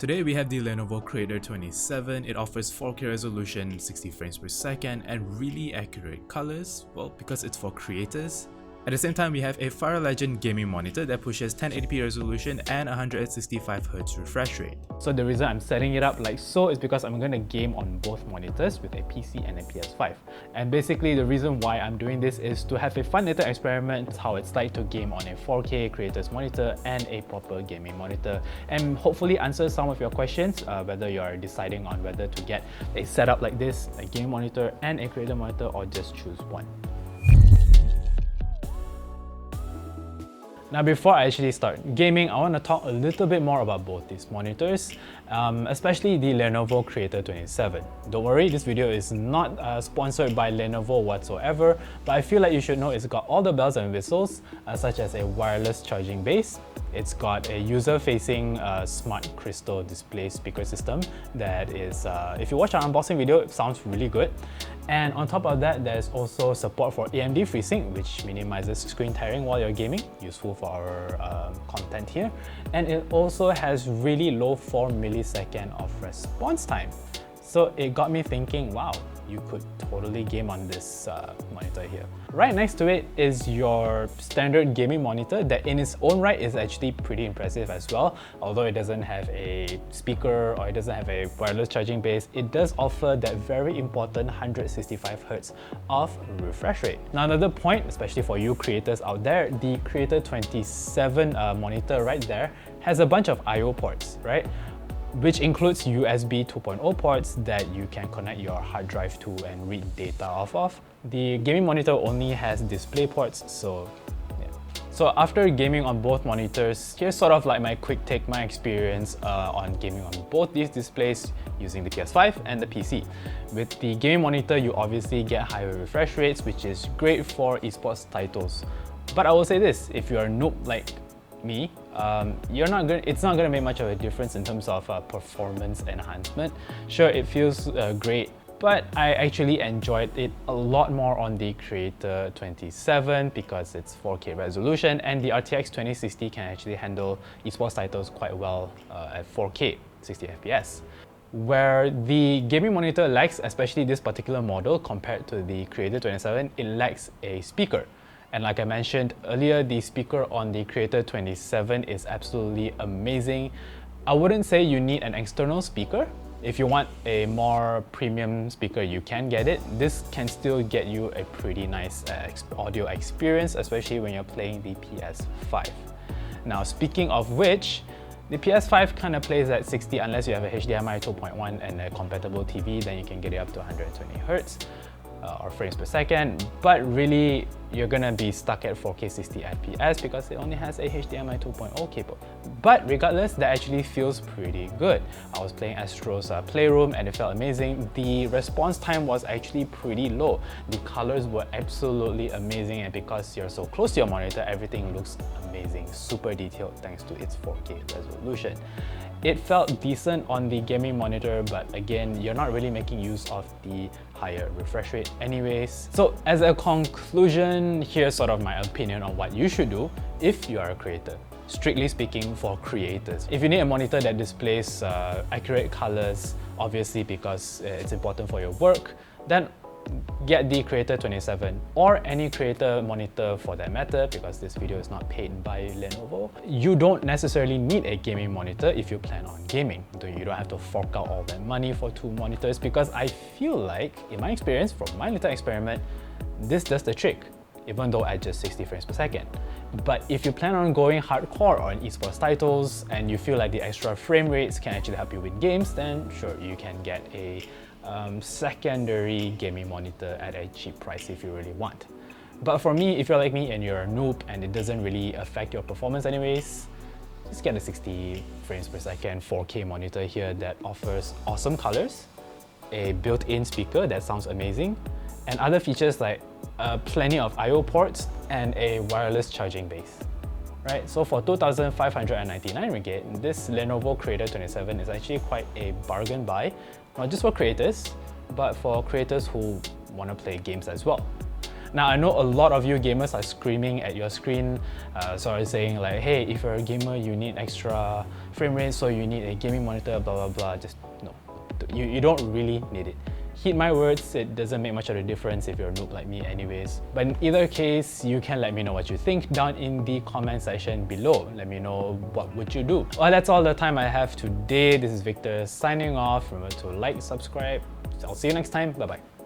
Today we have the Lenovo Creator 27. It offers 4K resolution, 60 frames per second, and really accurate colors, well, because it's for creators. At the same time, we have a Fire Legend gaming monitor that pushes 1080p resolution and 165Hz refresh rate. So the reason I'm setting it up like so is because I'm going to game on both monitors with a PC and a PS5. And basically the reason why I'm doing this is to have a fun little experiment how it's like to game on a 4K creators monitor and a proper gaming monitor, and hopefully answer some of your questions, whether you're deciding on whether to get a setup like this, a gaming monitor and a creator monitor, or just choose one. Now before I actually start gaming, I want to talk a little bit more about both these monitors, especially the Lenovo Creator 27. Don't worry, this video is not sponsored by Lenovo whatsoever, but I feel like you should know it's got all the bells and whistles, such as a wireless charging base. It's got a user-facing smart crystal display speaker system that is, if you watch our unboxing video, it sounds really good. And on top of that, there's also support for AMD FreeSync, which minimizes screen tearing while you're gaming, useful for our content here. And it also has really low 4 millisecond of response time. So it got me thinking, wow, you could totally game on this monitor here. Right next to it is your standard gaming monitor that in its own right is actually pretty impressive as well. Although it doesn't have a speaker or it doesn't have a wireless charging base, it does offer that very important 165Hz of refresh rate. Now another point, especially for you creators out there, the Creator 27 monitor right there has a bunch of I/O ports, right? Which includes USB 2.0 ports that you can connect your hard drive to and read data off of. The gaming monitor only has display ports, so yeah. So after gaming on both monitors, here's sort of like my quick take, my experience on gaming on both these displays using the PS5 and the PC. With the gaming monitor, you obviously get higher refresh rates, which is great for esports titles. But I will say this, if you're a noob like me, it's not gonna make much of a difference in terms of performance enhancement. Sure, it feels great, but I actually enjoyed it a lot more on the Creator 27 because it's 4K resolution, and the RTX 2060 can actually handle esports titles quite well at 4K 60 FPS. Where the gaming monitor lacks, especially this particular model compared to the Creator 27, it lacks a speaker. And like I mentioned earlier, the speaker on the Creator 27 is absolutely amazing. I wouldn't say you need an external speaker. If you want a more premium speaker, you can get it. This can still get you a pretty nice audio experience, especially when you're playing the PS5. Now, speaking of which, the PS5 kind of plays at 60 unless you have a HDMI 2.1 and a compatible TV, then you can get it up to 120Hz. Or frames per second, but really you're gonna be stuck at 4K 60 FPS because it only has a HDMI 2.0 cable. But regardless, that actually feels pretty good. I was playing Astro's Playroom and it felt amazing. The response time was actually pretty low. The colors were absolutely amazing, and because you're so close to your monitor, everything looks amazing, super detailed thanks to its 4K resolution. It felt decent on the gaming monitor, but again, you're not really making use of the higher refresh rate anyways. So as a conclusion, here's sort of my opinion on what you should do if you are a creator. Strictly speaking, for creators, if you need a monitor that displays accurate colors, obviously because it's important for your work, then get the Creator 27 or any creator monitor for that matter, because this video is not paid by Lenovo. You don't necessarily need a gaming monitor if you plan on gaming. You don't have to fork out all that money for 2 monitors, because I feel like, in my experience, from my little experiment, this does the trick, even though at just 60 frames per second. But if you plan on going hardcore on esports titles and you feel like the extra frame rates can actually help you with games, then sure, you can get a secondary gaming monitor at a cheap price if you really want. But for me, if you're like me and you're a noob and it doesn't really affect your performance anyways, just get a 60 frames per second 4K monitor here that offers awesome colors, a built-in speaker that sounds amazing, and other features like plenty of I/O ports and a wireless charging base. Right, so for 2,599 ringgit, this Lenovo Creator 27 is actually quite a bargain buy, not just for creators, but for creators who want to play games as well. Now, I know a lot of you gamers are screaming at your screen, sort of saying like, hey, if you're a gamer, you need extra frame rate, so you need a gaming monitor, blah, blah, blah. Just no, you don't really need it. Heed my words, it doesn't make much of a difference if you're a noob like me anyways. But in either case, you can let me know what you think down in the comment section below. Let me know what would you do. Well, that's all the time I have today. This is Victor signing off. Remember to like, subscribe. I'll see you next time. Bye-bye.